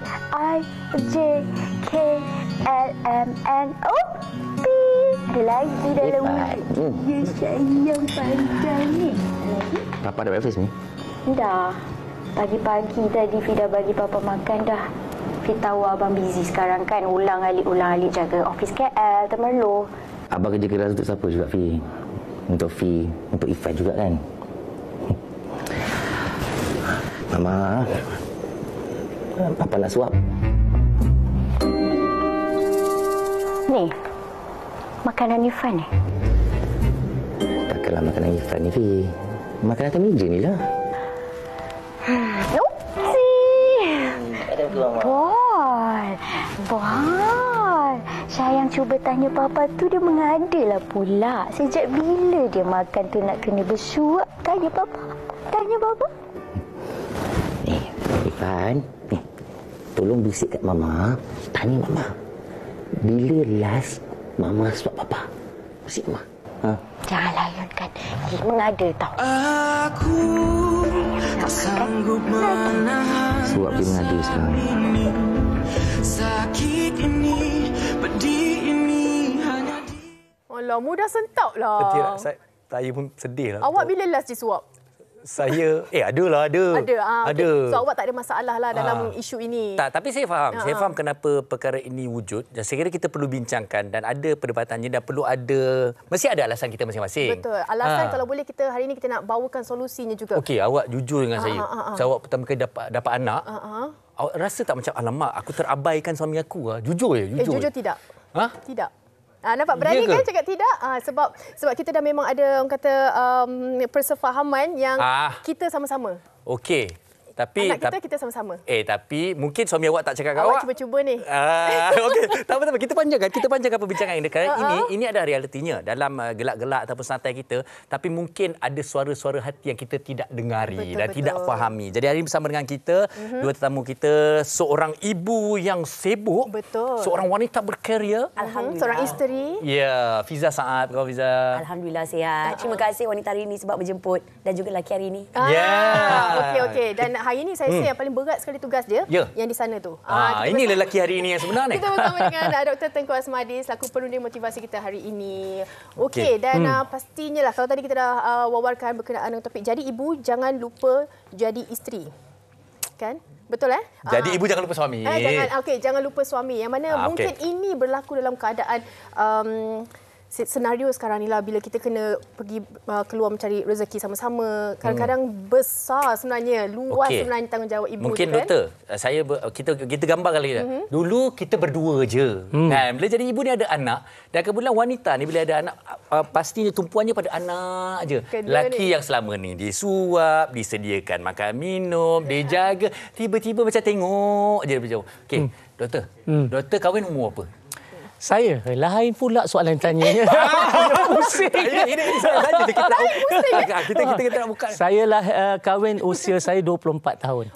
H-I-J-K-L-M-N-O-P. Ada lagi dalam wujud. Ya sayang panjang ni. Papa ada breakfast ni? Dah. Pagi-pagi tadi Fi dah bagi Papa makan dah. Fi tahu abang busy sekarang kan. Ulang-alik jaga office KL, Temerloh. Abang kerja keras untuk siapa juga, Fi? Untuk Fi, untuk Ifat juga kan? Mama, Papa nak suap. Ni, makanan Ifan ni. Takkanlah makanan Ifat ni, Fi. Makanan atas meja ni lah. Bol. Sayang cuba tanya Papa tu dia mengadalah pula. Sejak bila dia makan tu nak kena bersuap? Tanya Papa. Ni, Ifan. Ni, tolong bisik kat Mama. Tanya Mama. Bila last Mama suap Papa? Bisik Mama. Ha? Jangan layunkan. Dia mengada tau. Aku tak sanggup menahan Suap dia mengada sekarang. sakit ini, pedih ini hanya Alah, mudah sentap lah. Betul tak? Saya pun sedih lah. Awak bila last disuap? Saya, adalah, ada. Ada. Ada. Okay. So, awak tak ada masalah lah dalam isu ini. Tak, tapi saya faham. Saya faham kenapa perkara ini wujud. Dan saya kira kita perlu bincangkan dan ada perdebatannya dan perlu ada, mesti ada alasan kita masing-masing. Betul. Alasan kalau boleh kita hari ini kita nak bawakan solusinya juga. Okey, awak jujur dengan saya. So, awak pertama kali dapat anak. Awak rasa tak macam, alamak, aku terabaikan suami aku lah. Jujur ya? Jujur tidak. Ha? Tidak. Nampak berani Ya ke? kan cakap tidak? Sebab kita dah memang ada orang kata persefahaman yang kita sama-sama. Okey. Tapi Anak kita sama-sama. Tapi mungkin suami awak tak cakap kat Awak awak. cuba-cuba ni. Okey. Tak apa-apa. Kita panjangkan perbincangan ini. Kerana ini ada realitinya dalam gelak-gelak ataupun santai kita. Tapi mungkin ada suara-suara hati yang kita tidak dengari dan tidak fahami. Jadi hari ini bersama dengan kita, dua tetamu kita, seorang ibu yang sibuk. Betul. Seorang wanita berkarier. Alhamdulillah. Seorang isteri. Ya, Fiza Saad. Kau Fiza. Alhamdulillah sihat. Terima kasih wanita hari ini sebab menjemput dan juga lelaki hari ini. Okey. Dan hari ini saya rasa yang paling berat sekali tugas dia yang di sana tu. Ini lelaki hari ini yang sebenar ni. Kita bersama dengan Dr. Tengku Asmadi selaku penundi motivasi kita hari ini. Okey, dan pastinya lah kalau tadi kita dah wawarkan berkenaan dengan topik jadi ibu jangan lupa jadi isteri. Kan? Betul Jadi ibu jangan lupa suami. Jangan lupa suami. Yang mana mungkin ini berlaku dalam keadaan senario sekarang ni lah bila kita kena pergi keluar mencari rezeki sama-sama. Kadang-kadang besar sebenarnya, luas sebenarnya tanggungjawab ibu. Mungkin kan? doktor, kita gambar kali dah. Dulu kita berdua je. Kan? Bila jadi ibu ni ada anak dan kemudian wanita ni bila ada anak pastinya tumpuannya pada anak je. Lelaki yang selama ni disuap, disediakan makan minum, dijaga, tiba-tiba macam tengok je dari jauh. Okey, doktor. Doktor kahwin umur apa? Saya lain pula soalan tanyanya. Pusing. Ini soalan saja kita nak buka. Saya kahwin usia saya 24 tahun.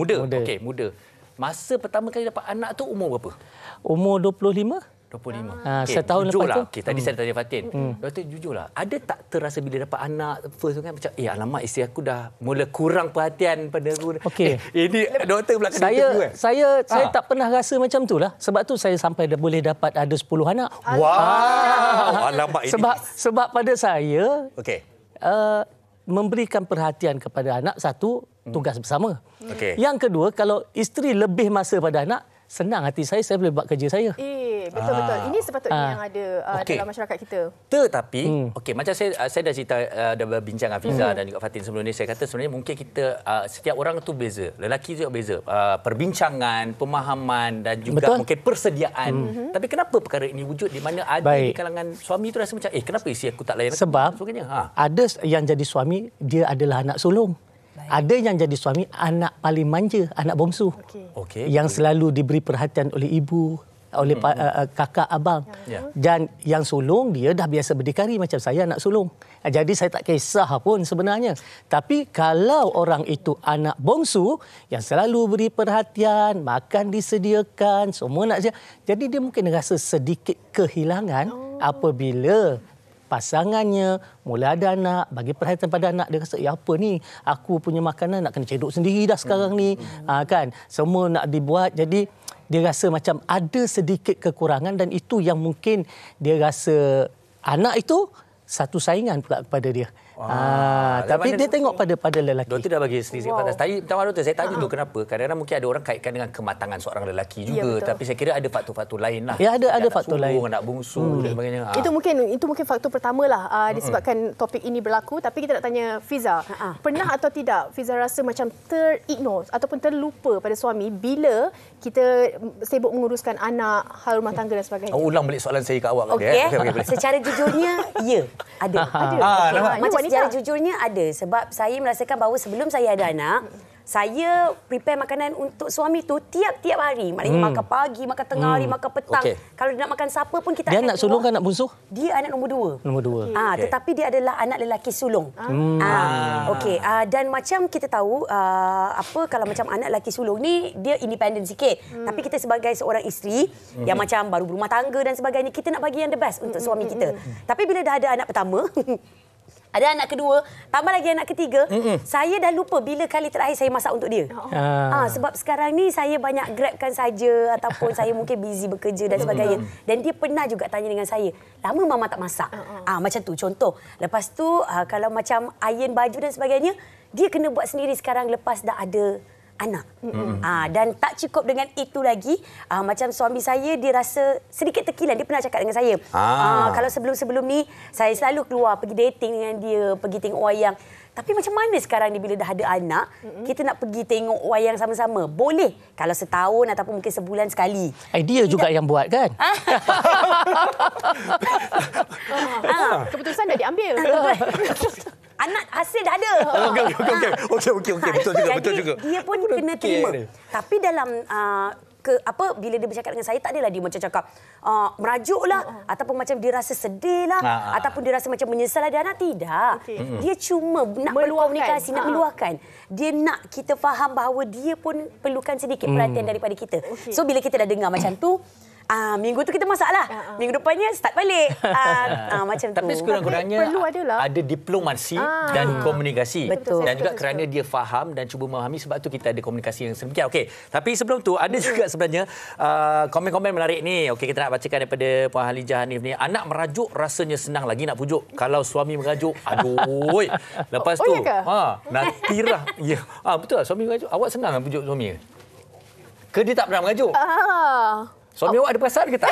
Muda. Okey, muda. Masa pertama kali dapat anak tu umur berapa? Umur 25. Setahun lepas tu. Okey, tadi saya tanya Fatin. Doktor jujurlah, ada tak terasa bila dapat anak first kan macam alamak isteri aku dah mula kurang perhatian pada aku. Okey. Ini doktor pula kena interview kan? Saya tak pernah rasa macam itulah. Sebab tu saya sampai boleh dapat ada 10 anak. Wow. Alamak ini. Sebab pada saya memberikan perhatian kepada anak satu tugas bersama. Yang kedua, kalau isteri lebih masa pada anak, senang hati saya boleh buat kerja saya. Betul-betul. Ini sepatutnya yang ada dalam masyarakat kita. Tetapi, macam saya dah cerita, dah berbincang dengan Fiza dan juga Fatin sebelum ni, saya kata sebenarnya mungkin kita, setiap orang tu beza. Lelaki juga beza. Perbincangan, pemahaman dan juga mungkin persediaan. Tapi kenapa perkara ini wujud di mana ada di kalangan suami tu rasa macam, kenapa isteri aku tak layan? Sebab ada yang jadi suami, dia adalah anak sulung. Ada yang jadi suami anak paling manja, anak bongsu. Yang selalu diberi perhatian oleh ibu, oleh kakak, abang. Dan yang sulung dia dah biasa berdikari macam saya anak sulung. Jadi saya tak kisah pun sebenarnya. Tapi kalau orang itu anak bongsu yang selalu beri perhatian, makan disediakan, semua nak jadi dia mungkin rasa sedikit kehilangan apabila pasangannya mula ada anak, bagi perhatian pada anak, dia rasa, ya apa ni, aku punya makanan nak kena cedok sendiri dah sekarang ni. Kan, semua nak dibuat. Jadi dia rasa macam ada sedikit kekurangan, dan itu yang mungkin dia rasa anak itu satu saingan pula kepada dia. Tapi dia tengok pada lelaki. Doktor dah bagi sedikit fantas. Tadi doktor, saya tanya tu kenapa? Kadang-kadang mungkin ada orang kaitkan dengan kematangan seorang lelaki juga, tapi saya kira ada faktor-faktor lain lah. Ya, ada faktor lain. Anak bungsu dan sebagainya. Itu mungkin faktor pertamalah disebabkan topik ini berlaku. Tapi kita nak tanya Fiza, pernah atau tidak Fiza rasa macam terignore ataupun terlupa pada suami bila kita sibuk menguruskan anak, hal rumah tangga dan sebagainya? Ulang balik soalan saya ke awak. Okey. Secara jujurnya, ya, ada. Macam secara jujurnya ada. Sebab saya merasakan bahawa sebelum saya ada anak, saya prepare makanan untuk suami tu tiap-tiap hari. Maknanya makan pagi, makan tengah hari, makan petang. Kalau dia nak makan siapa pun kita Dia anak sulung kan, anak bungsu? Dia anak nombor 2. Nombor 2. Tetapi dia adalah anak lelaki sulung. Okey. Dan macam kita tahu, kalau macam anak lelaki sulung ni, dia independen sikit. Tapi kita sebagai seorang isteri yang macam baru berumah tangga dan sebagainya, kita nak bagi yang the best untuk suami kita. Tapi bila dah ada anak pertama, ada anak kedua, tambah lagi anak ketiga, saya dah lupa bila kali terakhir saya masak untuk dia. Sebab sekarang ni saya banyak grabkan saja, ataupun saya mungkin busy bekerja dan sebagainya. Dan dia pernah juga tanya dengan saya, lama mama tak masak? Macam tu contoh. Lepas tu kalau macam iron baju dan sebagainya, dia kena buat sendiri sekarang lepas dah ada anak. Dan tak cukup dengan itu lagi, macam suami saya, dia rasa sedikit terkilan. Dia pernah cakap dengan saya, kalau sebelum-sebelum ni saya selalu keluar pergi dating dengan dia, pergi tengok wayang. Tapi macam mana sekarang ni bila dah ada anak, kita nak pergi tengok wayang sama-sama? Boleh kalau setahun ataupun mungkin sebulan sekali. Dia juga yang buat kan? Keputusan dah diambil. Anak hasil dah ada. Okey. Betul juga. Dia pun kena terima. Tapi dalam bila dia bercakap dengan saya, tak adalah dia macam cakap merajuklah, ataupun macam dia rasa sedih lah, ataupun dia rasa macam menyesal ada anak. Tidak. Dia cuma nak berkomunikasi, nak meluahkan. Dia nak kita faham bahawa dia pun perlukan sedikit perhatian daripada kita. So bila kita dah dengar macam tu, minggu tu kita masaklah. Minggu depannya start balik. Macam tu. Tapi sekurang-kurangnya ada diplomasi dan komunikasi. Betul. Dan juga kerana dia faham dan cuba memahami, sebab tu kita ada komunikasi yang sedemikian. Okey. Tapi sebelum tu ada juga sebenarnya komen-komen menarik ni. Okey, kita nak bacakan daripada Puan Halijah Hanif ni. Anak merajuk rasanya senang lagi nak pujuk. Kalau suami merajuk, aduh. Lepas tu Natirah. Ya. Betul lah, suami merajuk. Awak senang pujuk suami ke dia tak pernah merajuk? Suami awak ada perasaan ke tak?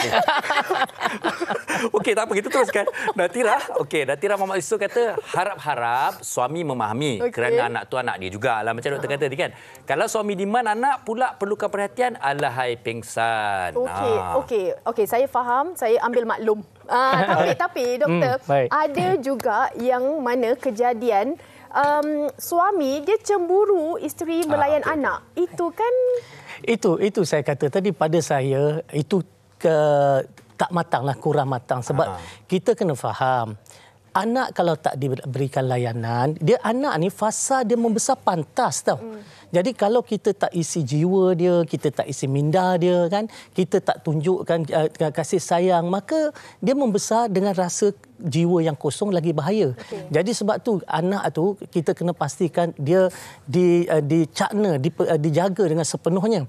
Okey, tak apa, kita teruskan. Natirah Muhammad Yusof kata, harap-harap suami memahami kerana anak tu anak dia jugalah. Macam doktor kata tadi kan. Kalau suami demand, anak pula perlukan perhatian, alahai pengsan. Okey, saya faham, saya ambil maklum. Tapi doktor, ada juga yang mana kejadian suami dia cemburu isteri melayan anak. Itu kan Itu saya kata tadi, pada saya itu tak matanglah, kurang matang. Sebab kita kena faham, anak kalau tak diberikan layanan, anak ni fasa dia membesar pantas tau. Jadi kalau kita tak isi jiwa dia, kita tak isi minda dia kan, kita tak tunjukkan kasih sayang, maka dia membesar dengan rasa jiwa yang kosong, lagi bahaya. Jadi sebab tu anak tu kita kena pastikan dia dicakna, dijaga dengan sepenuhnya.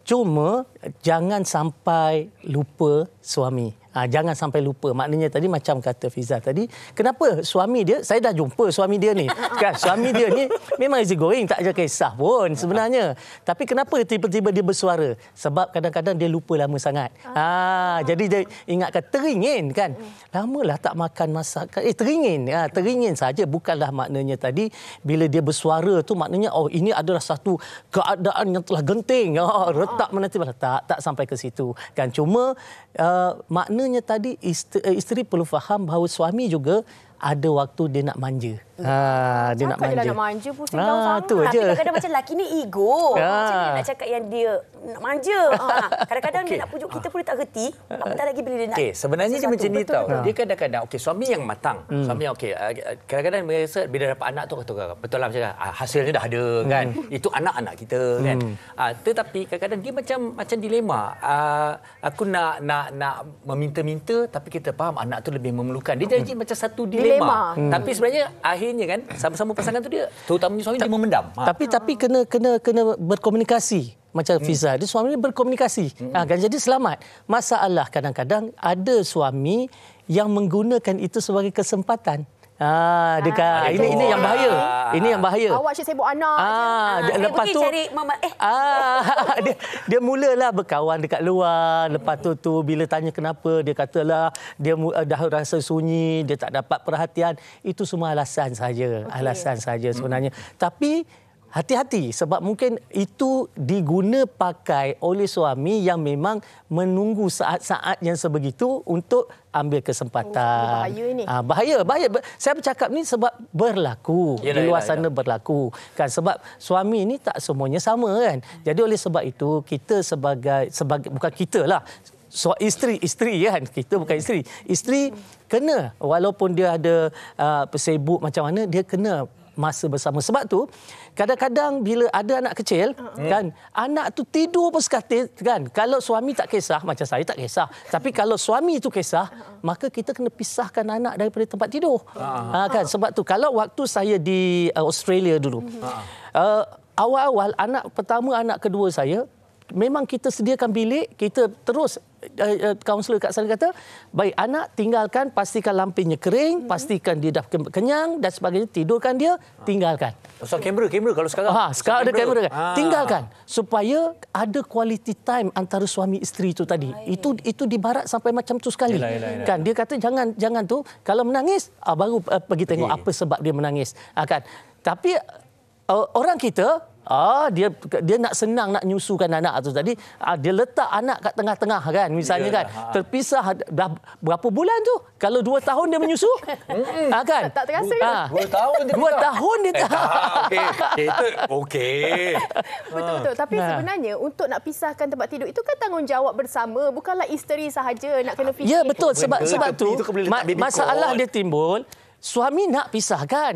Cuma jangan sampai lupa suami. Jangan sampai lupa. Maknanya tadi macam kata Fiza tadi, kenapa suami dia, saya dah jumpa suami dia ni. Kan, suami dia ni memang easy going, tak ada kisah pun sebenarnya. Tapi kenapa tiba-tiba dia bersuara? Sebab kadang-kadang dia lupa lama sangat. Jadi dia ingatkan teringin kan. Lamalah tak makan masakan. Teringin saja, bukanlah maknanya tadi bila dia bersuara tu maknanya ini adalah satu keadaan yang telah genting. Retak menanti tak sampai ke situ kan. Cuma maknanya tadi isteri perlu faham bahawa suami juga ada waktu dia nak manja. Dia nak Cakap je lah manja. nak manja pusing kau sangat. Tu Tapi je. kadang-kadang macam lelaki ni ego. Macam mana nak cakap yang dia nak manja. Kadang-kadang dia nak pujuk kita pun dia tak reti. Apatah lagi bila dia nak. Sebenarnya dia macam ni tau. Dia kadang-kadang suami yang matang. Suami yang kadang-kadang biasa bila dapat anak tu kata betul lah macam hasilnya dah ada kan. Itu anak-anak kita kan. Tetapi kadang-kadang dia macam dilema. Aku nak meminta-minta tapi kita faham anak tu lebih memerlukan. Dia jadi macam satu dilema. Tapi sebenarnya akhirnya kan sama-sama pasangan tu dia terutamanya suami dia memendam. Tapi kena berkomunikasi. Macam Fiza, dia suami dia berkomunikasi. Kan jadi selamat. Masalah kadang-kadang ada suami yang menggunakan itu sebagai kesempatan. Ini yang bahaya. Ini yang bahaya. Awak asyik sibuk anak je. Lepas tu cari mama dia mulalah berkawan dekat luar. Lepas tu bila tanya kenapa, dia katalah dia dah rasa sunyi, dia tak dapat perhatian. Itu semua alasan saja. Alasan saja sebenarnya. Tapi hati-hati sebab mungkin itu diguna pakai oleh suami yang memang menunggu saat-saat yang sebegitu untuk ambil kesempatan. Bahaya ni. Bahaya. Saya bercakap ni sebab berlaku. Di luar sana berlaku. Kan sebab suami ni tak semuanya sama kan. Jadi oleh sebab itu kita sebagai bukan kita lah. Isteri kan, kita bukan isteri. Isteri kena walaupun dia ada sibuk macam mana, dia kena masa bersama. Sebab tu kadang-kadang bila ada anak kecil kan, anak tu tidur pun sekatil kan. Kalau suami tak kisah, macam saya tak kisah. Tapi kalau suami itu kisah, maka kita kena pisahkan anak daripada tempat tidur. Kan sebab tu kalau waktu saya di Australia dulu, awal-awal anak pertama, anak kedua saya, memang kita sediakan bilik, kita terus kaunselor kat sana kata, baik anak tinggalkan, pastikan lampinya kering, pastikan dia dah kenyang dan sebagainya, tidurkan dia, tinggalkan. So kamera kalau sekarang. Sekarang ada kamera kan. Tinggalkan supaya ada quality time antara suami isteri itu tadi. Itu di barat sampai macam tu sekali. Kan dia kata jangan tu kalau menangis baru pergi tengok apa sebab dia menangis. Kan. Tapi orang kita dia nak senang nak nyusukan anak tu tadi, dia letak anak kat tengah-tengah kan misalnya kan, terpisah dah berapa bulan tu, kalau 2 tahun dia menyusu kan tak terasa ke? 2 tahun dia 2 tahun dia tak. Okey. Betul. Tapi sebenarnya untuk nak pisahkan tempat tidur itu kan tanggungjawab bersama, bukanlah isteri sahaja nak kena fikir. Ya betul, sebab tu masalah dia timbul. Suami nak pisahkan,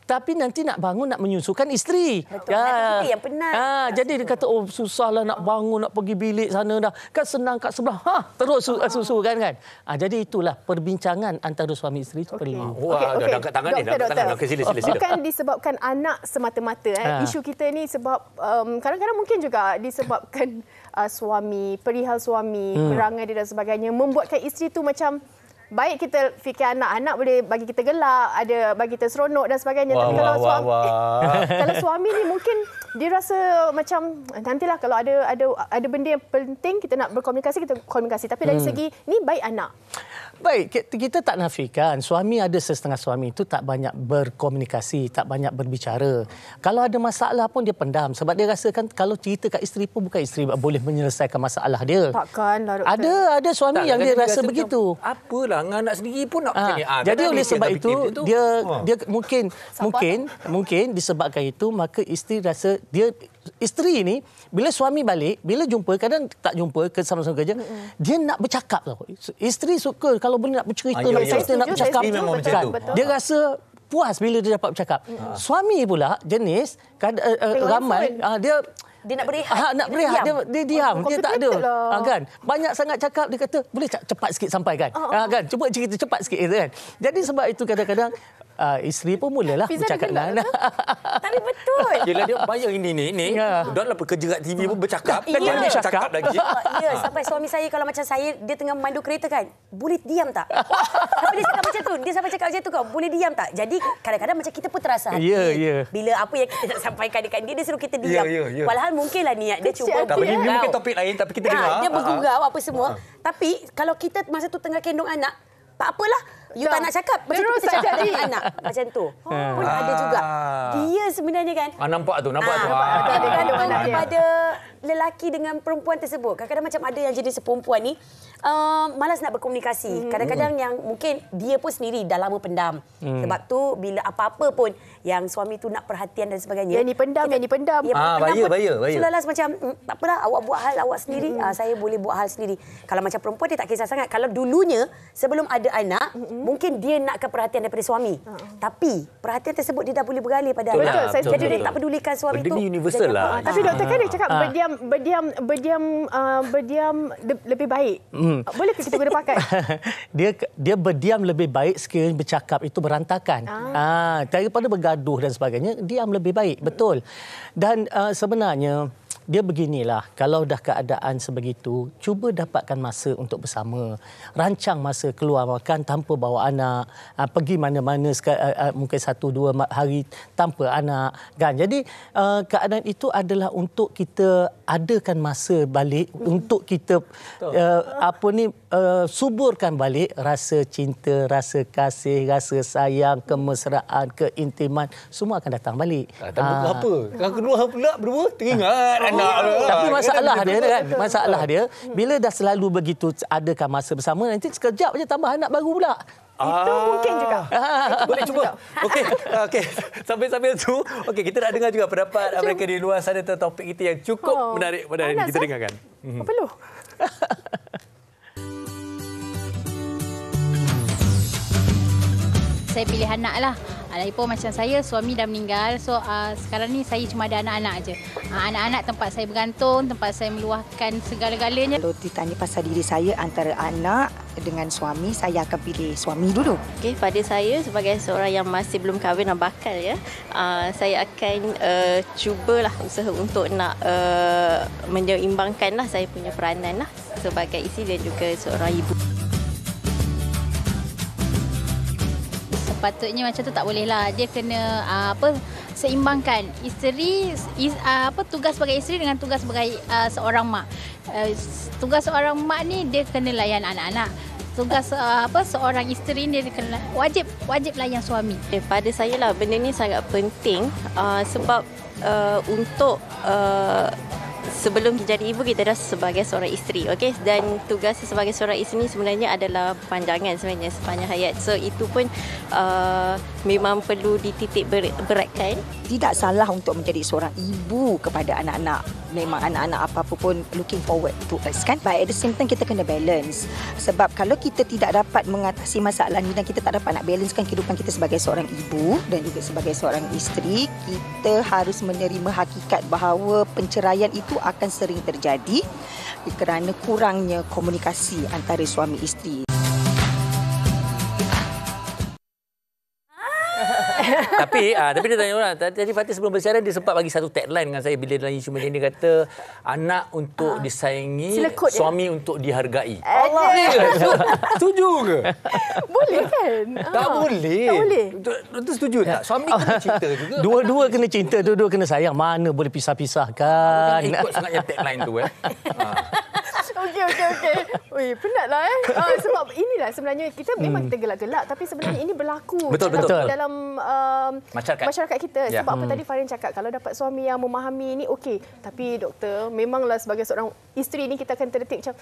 tapi nanti nak bangun nak menyusukan isteri. Betul. Kita yang penat. Jadi dia kata susahlah nak bangun, nak pergi bilik sana dah. Kan senang kat sebelah. Terus susu kan. Jadi itulah perbincangan antara suami isteri itu perlu. Dah angkat tangan ni. Okey, sila. Bukan disebabkan anak semata-mata. Isu kita ni sebab kadang-kadang mungkin juga disebabkan suami, perihal suami, perangai dia dan sebagainya, membuatkan isteri tu macam baik kita fikir anak boleh bagi kita gelak, ada bagi kita seronok dan sebagainya. Tapi kalau suami ni mungkin dia rasa macam nantilah kalau ada benda yang penting kita nak berkomunikasi, kita komunikasi. Tapi dari segi ni baik anak. Baik, kita tak nafikan suami ada setengah suami itu tak banyak berkomunikasi, tak banyak berbicara. Kalau ada masalah pun dia pendam sebab dia rasakan kalau cerita kat isteri pun bukan isteri boleh menyelesaikan masalah dia. Takkanlah. Ada suami yang dia rasa begitu. Apalah dengan anak sendiri pun nak macam ni. Jadi oleh sebab itu dia mungkin disebabkan itu maka isteri rasa isteri ni bila suami balik, bila jumpa, kadang tak jumpa ke sama-sama kerja, dia nak bercakap tau. Isteri suka kalau boleh nak bercerita, nak bercakap. Dia rasa puas bila dia dapat bercakap. Suami pula jenis ramai dia nak berehat. Nak berehat. Dia diam. Dia tak ada. Kan? Banyak sangat cakap. Dia kata, boleh cepat sikit sampai kan? Kan? Cuba cerita cepat sikit. Kan? Jadi sebab itu kadang-kadang isteri pun mulalah bercakap dengan anak. Tapi betul. Yelah dia bayang ini. Dalam pekerja kat TV pun bercakap. Kan dia bercakap lagi. Ya, sampai suami saya kalau macam saya, dia tengah memandu kereta kan, boleh diam tak? Tapi dia cakap macam tu. Dia sampai cakap macam tu kau, boleh diam tak? Jadi kadang-kadang macam kita pun terasa hati. Bila apa yang kita nak sampaikan dekat dia suruh kita diam. Walhal mungkinlah niat dia cuba. Tapi ini mungkin topik lain tapi kita dengar. Dia bergurau apa semua. Tapi kalau kita masa tu tengah kendong anak, tak apalah. You tak nak cakap, macam tu Terus kita tak cakap jadi. dengan anak. Macam tu. Pun ada juga. Dia sebenarnya kan, Nampak tu. dia bergantung anak dia. kepada lelaki dengan perempuan tersebut. Kadang-kadang macam ada yang jenis perempuan ni malas nak berkomunikasi. Kadang-kadang yang mungkin dia pun sendiri dah lama pendam. Sebab tu bila apa-apa pun yang suami tu nak perhatian dan sebagainya. Yang ni pendam, yang ni pendam. Ya, pendam pun bahaya. So lalas macam tak apalah, awak buat hal awak sendiri. Saya boleh buat hal sendiri. Kalau macam perempuan dia tak kisah sangat. Kalau dulunya sebelum ada anak, mungkin dia nakkan perhatian daripada suami. Tapi perhatian tersebut dia dah boleh beralih pada Betul, anak. saya setuju. Jadi dia tak pedulikan suami Benda tu. ni universal jadi lah. apa. Tapi doktor kan dia cakap berdiam lebih baik. Boleh ke kita guna pakai? dia berdiam lebih baik sekiranya bercakap itu berantakan. Daripada bergaduh dan sebagainya, diam lebih baik. Betul. Dan sebenarnya dia beginilah, kalau dah keadaan sebegitu, cuba dapatkan masa untuk bersama. Rancang masa keluar makan tanpa bawa anak, pergi mana-mana mungkin 1-2 hari tanpa anak, kan. Jadi keadaan itu adalah untuk kita adakan masa balik, untuk kita suburkan balik rasa cinta, rasa kasih, rasa sayang, kemesraan, keintiman, semua akan datang balik. Tak apa. Yang kedua pula berdua teringat anak. Tapi masalah dia kan, masalah dia bila dah selalu begitu adakan masa bersama, nanti sekejap je tambah anak baru pula. Itu mungkin juga. Boleh cuba. Okey. Sambil-sambil tu, kita nak dengar juga pendapat mereka di luar sana tentang topik kita yang cukup menarik pada hari ini. Kita dengarkan. Apa lu? Saya pilih anak lah. Lagipun macam saya, suami dah meninggal. So sekarang ni saya cuma ada anak-anak je. Anak-anak tempat saya bergantung, tempat saya meluahkan segala-galanya. Kalau ditanya pasal diri saya antara anak dengan suami, saya akan pilih suami dulu. Okey, pada saya sebagai seorang yang masih belum kahwin dan bakal ya, saya akan cubalah usaha untuk nak menyeimbangkanlah saya punya peranan lah sebagai isteri dan juga seorang ibu. Sepatutnya macam tu tak boleh lah. Dia kena seimbangkan isteri tugas sebagai isteri dengan tugas sebagai seorang mak. Tugas seorang mak ni dia kena layan anak-anak. Tugas seorang isteri ni dia kena wajib layan suami. Pada saya lah benda ni sangat penting sebab untuk sebelum jadi ibu, kita dah sebagai seorang isteri, okey, dan tugas sebagai seorang isteri ni sebenarnya adalah panjangan sebenarnya sepanjang hayat. So itu pun memang perlu dititik beratkan. Tidak salah untuk menjadi seorang ibu kepada anak-anak. Memang anak-anak apa-apa pun looking forward to us kan. But at the same time kita kena balance. Sebab kalau kita tidak dapat mengatasi masalah ni dan kita tak dapat nak balancekan kehidupan kita sebagai seorang ibu dan juga sebagai seorang isteri, kita harus menerima hakikat bahawa penceraian itu akan sering terjadi kerana kurangnya komunikasi antara suami isteri. Tapi dia tanya orang. Tadi Fatih sebelum bersiaran dia sempat bagi satu tagline dengan saya bila dalam isu macam ni, kata anak untuk disayangi, suami untuk dihargai. Allah. Setuju ke? Boleh kan? Tak boleh. Tak boleh. Doktor setuju tak? Suami kena cinta juga. Dua-dua kena cinta, dua-dua kena sayang. Mana boleh pisah-pisahkan. Ikut sangatnya tagline tu Okey. Oi, penatlah sebab inilah sebenarnya kita memang kita gelak-gelak, tapi sebenarnya ini berlaku betul. dalam masyarakat kita. Sebab apa tadi Farin cakap, kalau dapat suami yang memahami ini okey, tapi doktor memanglah sebagai seorang isteri ni kita akan terdetik macam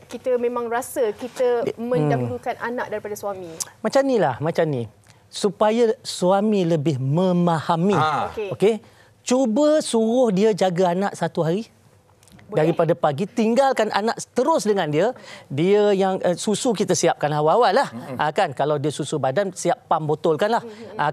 kita memang rasa kita mendahulukan anak daripada suami. Macam ni. Supaya suami lebih memahami. Okey. Cuba suruh dia jaga anak 1 hari. Daripada pagi, tinggalkan anak terus dengan dia. Dia yang susu kita siapkan awal-awal lah. Kan, kalau dia susu badan, siap pam botolkan lah.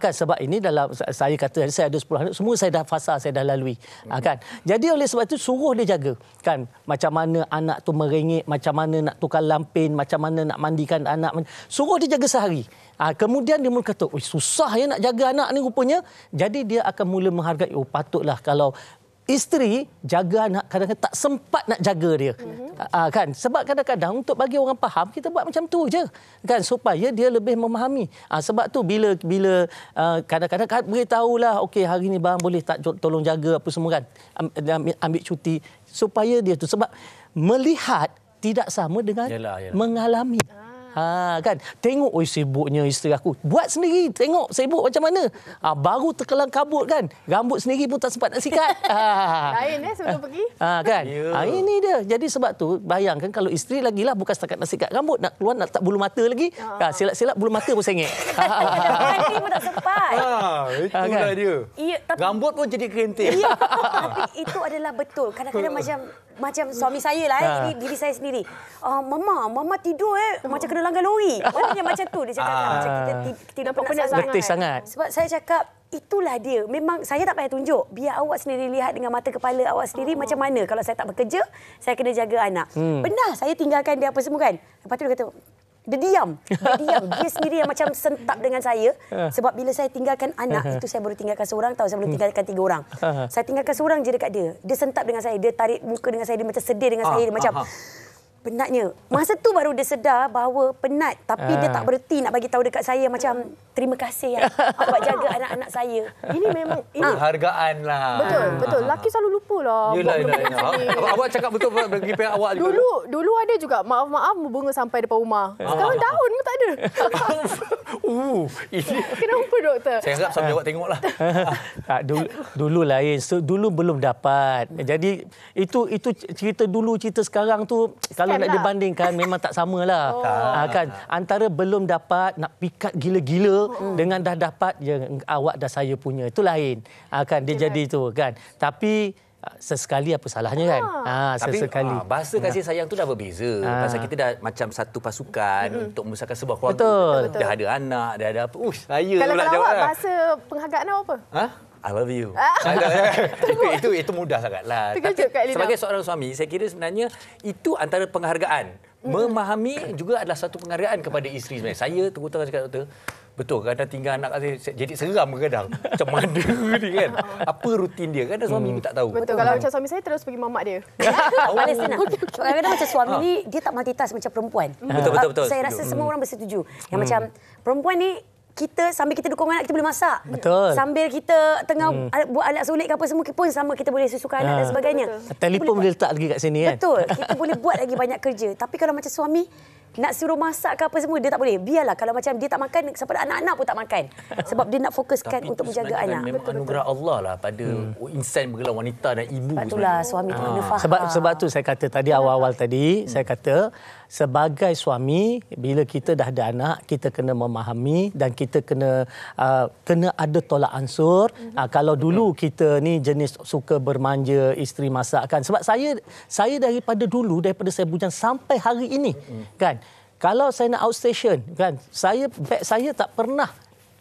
Kan, sebab ini dalam saya kata saya ada 10 anak, semua saya dah fasa, saya dah lalui. Kan, jadi oleh sebab itu suruh dia jaga. Kan, macam mana anak tu merengek, macam mana nak tukar lampin, macam mana nak mandikan anak. Suruh dia jaga sehari. Kemudian dia mula kata, susah ya nak jaga anak ni rupanya. Jadi dia akan mula menghargai, patutlah kalau isteri jaga anak, kadang-kadang tak sempat nak jaga dia. Kan, sebab kadang-kadang untuk bagi orang faham, kita buat macam tu je kan, supaya dia lebih memahami. Sebab tu bila kadang-kadang beritahulah, okey hari ni bang boleh tak tolong jaga apa semua kan, ambil cuti, supaya dia tu, sebab melihat tidak sama dengan mengalami. Kan? Tengok, sibuknya isteri aku. Buat sendiri. Tengok sibuk macam mana. Baru terkelang kabut kan. Rambut sendiri pun tak sempat nak sikat. Lain sebelum pergi. Kan? Ini dia. Jadi sebab tu, bayangkan kalau isteri lagilah bukan setakat nak sikat rambut, nak keluar nak tak bulu mata lagi. Silap-silap bulu mata pun sengit. Mandi pun tak sempat. Itulah dia. Tapi, rambut pun jadi kerinting. Tapi itu adalah betul. Kadang-kadang macam suami saya lah, ini diri saya sendiri. Mama tidur macam kena langgar lori. Dia macam tu. Dia cakap macam kita tidak penat sangat. Sebab saya cakap, itulah dia. Memang saya tak payah tunjuk. Biar awak sendiri lihat dengan mata kepala awak sendiri macam mana. Kalau saya tak bekerja, saya kena jaga anak. Benar, saya tinggalkan dia apa semua kan. Lepas tu dia kata, dia diam. Dia sendiri yang macam sentap dengan saya. Sebab bila saya tinggalkan anak, itu saya baru tinggalkan seorang, tahu saya belum tinggalkan 3 orang. Saya tinggalkan seorang je dekat dia. Dia sentap dengan saya. Dia tarik muka dengan saya. Dia macam sedih dengan saya. Dia macam penatnya. Masa tu baru dia sedar bahawa penat. Tapi dia tak berhenti nak bagi tahu dekat saya macam terima kasih awak jaga anak-anak saya. Ini memang hargaan lah. Betul. Laki selalu lupa lah. Yelah. Awak cakap betul bagi pihak awak juga. Dulu ada juga maaf berbunga sampai depan rumah. Sekarang daun pun tak ada. Kenapa doktor? Saya harap suami awak tengoklah. Dulu lain. Dulu belum dapat. Jadi itu cerita dulu, cerita sekarang tu kalau nak dibandingkan memang tak samalah. Kan antara belum dapat nak pikat gila-gila dengan dah dapat awak dah saya punya, itu lain. Kan dia jadi tu kan. Tapi sesekali apa salahnya kan? Sesekali. Bahasa kasih sayang tu dah berbeza. Pasal kita dah macam satu pasukan untuk membesarkan sebuah keluarga. Betul. Dah ada anak, dah ada apa. Saya kalau pula awak bahasa penghargaan awak apa? I love you. Itu mudah sangatlah. Sebagai seorang suami, saya kira sebenarnya itu antara penghargaan. Memahami juga adalah satu penghargaan kepada isteri sebenarnya. Saya terus terang cakap doktor, betul kadang tinggal anak saya jadi seram kadang. Macam mana ni kan? Apa rutin dia? Kadang suami pun tak tahu. Betul. Kalau macam suami saya terus pergi mamak dia. Palestina. Kadang-kadang macam suami ni dia tak multitask macam perempuan. Betul. Saya rasa semua orang bersetuju. Yang macam perempuan ni kita sambil kita dukung anak, kita boleh masak. Betul. Sambil kita tengah buat alat sulit ke apa semua pun sama, kita boleh susukan anak dan sebagainya. Telefon boleh letak lagi kat sini kan. Betul. Kita boleh buat lagi banyak kerja. Tapi kalau macam suami nak suruh masak ke apa semua, dia tak boleh. Biarlah kalau macam dia tak makan, sampai anak-anak pun tak makan. Sebab dia nak fokuskan untuk menjaga anak. Memang anugerah Allah lah pada insan bergelar wanita dan ibu. Itulah suami tu kena faham. Sebab tu saya kata tadi awal-awal tadi, saya kata sebagai suami, bila kita dah ada anak, kita kena memahami dan kita kena ada tolak ansur. Kalau dulu kita ni jenis suka bermanja, isteri masakkan. Sebab saya daripada saya bujang sampai hari ini, kan, kalau saya nak outstation, kan, beg saya tak pernah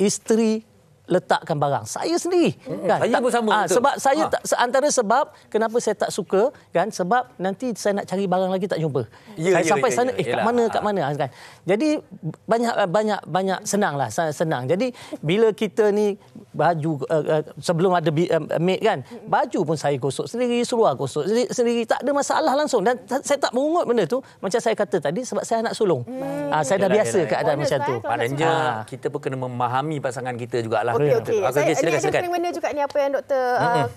isteri letakkan barang. Saya sendiri. Kan? Saya pun sama. Sebab saya antara sebab kenapa saya tak suka, kan, sebab nanti saya nak cari barang lagi tak jumpa. Saya sampai sana kat mana kan. Jadi banyak senanglah, senang. Jadi bila kita ni baju sebelum ada maid kan, baju pun saya gosok sendiri, seluar gosok sendiri, tak ada masalah langsung, dan saya tak mengungut benda tu macam saya kata tadi sebab saya anak sulung. Saya dah biasa keadaan macam tu. Maknanya kita pun kena memahami pasangan kita jugalah. Okey. Silakan. Saya ada benda juga ni apa yang doktor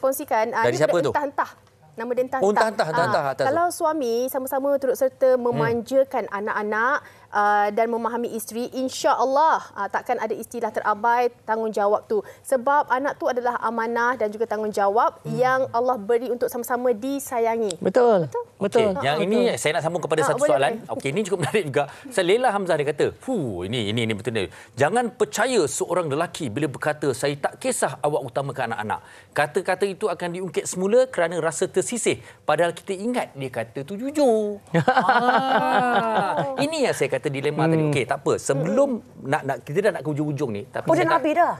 kongsikan. Dari siapa tu? Entah-entah. Nama dia entah. Entah. Kalau suami sama-sama turut serta memanjakan anak-anak dan memahami isteri, insya-Allah takkan ada istilah terabai tanggungjawab tu. Sebab anak tu adalah amanah dan juga tanggungjawab yang Allah beri untuk sama-sama disayangi. Betul. Okay. Yang ini saya nak sambung kepada satu soalan. Okey, ini cukup menarik juga. Leila Hamzah dia kata, ini betul ni. Jangan percaya seorang lelaki bila berkata saya tak kisah awak utamakan anak-anak. Kata-kata itu akan diungkit semula kerana rasa tersisih. Padahal kita ingat dia kata tu jujur. Ini yang saya kata dilema tadi. Okey, tak apa. Sebelum kita dah nak ke ujung-ujung ni, tapi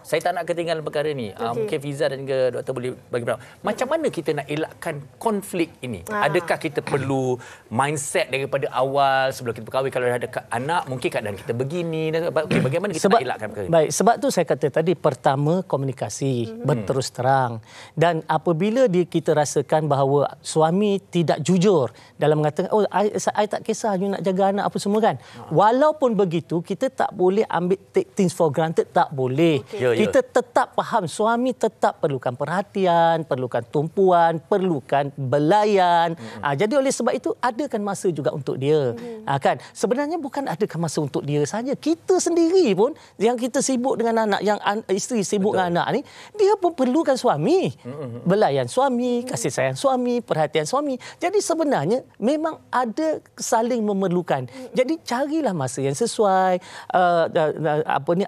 saya tak nak ketinggalan perkara ni. Mungkin Fiza dan juga doktor boleh bagi tahu. Macam mana kita nak elakkan konflik ini? Adakah kita perlu mindset daripada awal sebelum kita berkahwin, kalau dah ada anak mungkin keadaan kita begini, bagaimana kita nak elakkan perkara ini? Baik, sebab tu saya kata tadi, pertama komunikasi, berterus terang. Dan apabila kita rasakan bahawa suami tidak jujur dalam mengatakan, I tak kisah you nak jaga anak apa semua kan. Walaupun begitu, kita tak boleh ambil take things for granted, tak boleh. Kita tetap faham suami tetap perlukan perhatian, perlukan tumpuan, perlukan belayan. Jadi oleh sebab itu adakan masa juga untuk dia. Kan? Sebenarnya bukan adakan masa untuk dia saja. Kita sendiri pun yang kita sibuk dengan anak, yang isteri sibuk dengan anak ni, dia pun perlukan suami. Belayan suami, kasih sayang suami, perhatian suami. Jadi sebenarnya memang ada saling memerlukan. Jadi carilah masa yang sesuai,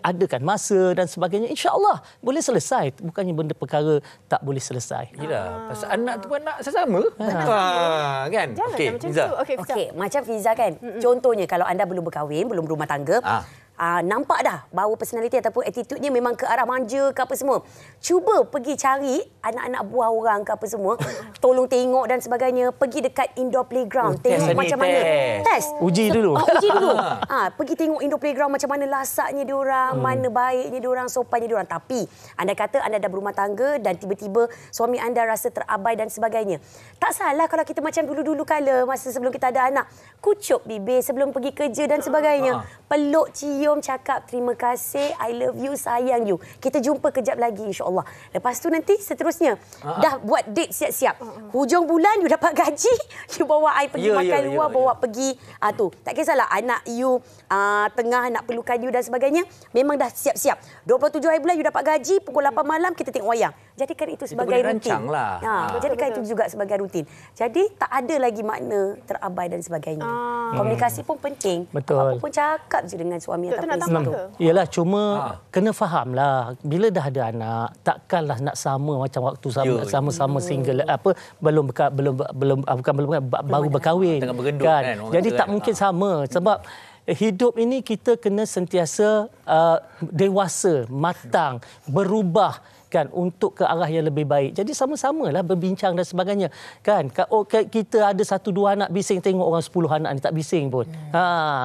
adakan masa dan sebagainya. InsyaAllah boleh selesai. Bukannya benda perkara tak boleh selesai. Gila, pasal anak tu anak sesama. Kan? Jangan macam tu. Okey, macam Fiza kan. Contohnya kalau anda belum berkahwin, belum berumah tangga, nampak dah bahawa personaliti ataupun attitude-nya memang ke arah manja ke apa semua. Cuba pergi cari anak-anak buah orang ke apa semua, tolong tengok dan sebagainya, pergi dekat indoor playground, tengok macam mana. Test. Uji dulu. Uji dulu. Pergi tengok indoor playground macam mana lasaknya diorang, mana baiknya diorang, sopannya diorang. Tapi anda kata anda dah berumah tangga dan tiba-tiba suami anda rasa terabai dan sebagainya. Tak salah kalau kita macam dulu-dulu kala masa sebelum kita ada anak, kucuk bibir sebelum pergi kerja dan sebagainya. Peluk, cium, cakap terima kasih, I love you, sayang you. Kita jumpa kejap lagi insya-Allah. Lepas tu nanti seterusnya dah buat date siap-siap. Hujung bulan you dapat gaji, you bawa I pergi makan luar, bawa pergi tu. Tak kisahlah anak you tengah nak perlukan you dan sebagainya, memang dah siap-siap. 27 hari bulan you dapat gaji, pukul 8 malam kita tengok wayang. Jadikan itu sebagai rutin. Jadikan itu juga sebagai rutin. Jadi tak ada lagi makna terabai dan sebagainya. Komunikasi pun penting. Betul. Apa pun cakap je dengan suami ataupun isteri tu. Yalah, cuma kena fahamlah bila dah ada anak, takkanlah nak sama macam waktu sama-sama single baru berkahwin. Kan? Jadi tak mungkin sama sebab hidup ini kita kena sentiasa dewasa, matang, berubah kan untuk ke arah yang lebih baik. Jadi sama-samalah berbincang dan sebagainya. Kan? Kita ada 1-2 anak bising, tengok orang 10 anak ni tak bising pun.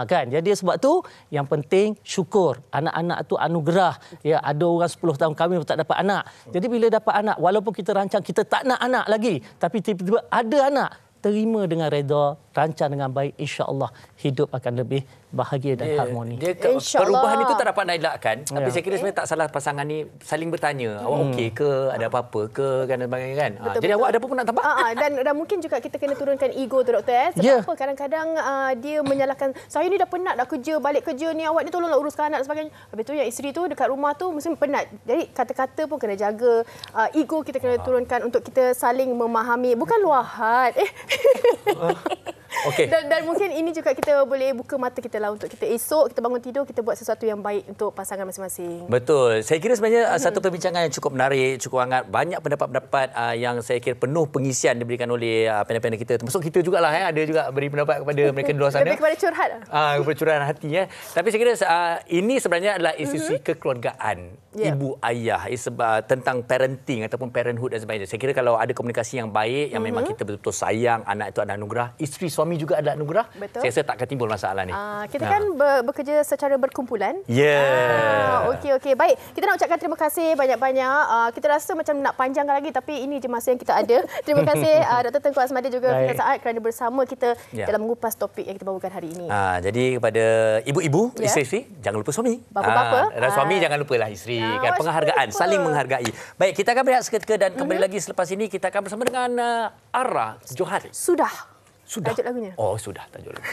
Kan? Jadi sebab tu yang penting syukur. Anak-anak tu anugerah. Ya, ada orang 10 tahun kahwin pun tak dapat anak. Jadi bila dapat anak, walaupun kita rancang kita tak nak anak lagi, tapi tiba-tiba ada anak, terima dengan redha, rancang dengan baik, insya-Allah hidup akan lebih bahagia dan harmoni. Perubahan itu tak dapat nak elakkan, tapi saya kira sebenarnya tak salah pasangan ni saling bertanya, awak okey ke, ada apa-apa ke, kan dan sebagainya kan. Jadi awak ada apa pun nak tambah? Dan mungkin juga kita kena turunkan ego tu doktor. Sebab apa kadang-kadang dia menyalahkan, saya ni dah penat dah kerja, balik kerja ni awak ni tolonglah uruskan anak dan sebagainya. Habis tu yang isteri tu dekat rumah tu mesti penat. Jadi kata-kata pun kena jaga, ego kita kena turunkan untuk kita saling memahami, bukan luahat. Dan mungkin ini juga kita boleh buka mata kita lah untuk kita esok kita bangun tidur kita buat sesuatu yang baik untuk pasangan masing-masing. Betul. Saya kira sebenarnya satu perbincangan yang cukup menarik, cukup hangat, banyak pendapat-pendapat yang saya kira penuh pengisian diberikan oleh panel-panel kita. Termasuk kita jugalah ada juga beri pendapat kepada mereka di luar sana. Lebih kepada curhat. Kepada curahan hati Tapi saya kira ini sebenarnya adalah isu kekeluargaan. Ibu ayah tentang parenting ataupun parenthood dan sebagainya. Saya kira kalau ada komunikasi yang baik yang memang kita betul-betul sayang, anak itu adalah anugerah, isteri suami juga adalah anugerah. Betul. Saya rasa tak akan timbul masalah ni. Kita kan bekerja secara berkumpulan. Okey. Baik. Kita nak ucapkan terima kasih banyak-banyak. Kita rasa macam nak panjangkan lagi tapi ini je masa yang kita ada. Terima kasih Dr. Tengku Asmadi juga Fiza Saad kerana bersama kita dalam mengupas topik yang kita bawakan hari ini. Jadi kepada ibu-ibu, isteri, jangan lupa suami. Bapa-bapa. Dan suami jangan lupalah isteri. Kan penghargaan, saling menghargai. Baik, kita akan berehat seketika dan kembali lagi selepas ini kita akan bersama dengan Ara Johari. Sudah. Tajuk lagunya. Sudah tajuk lagu.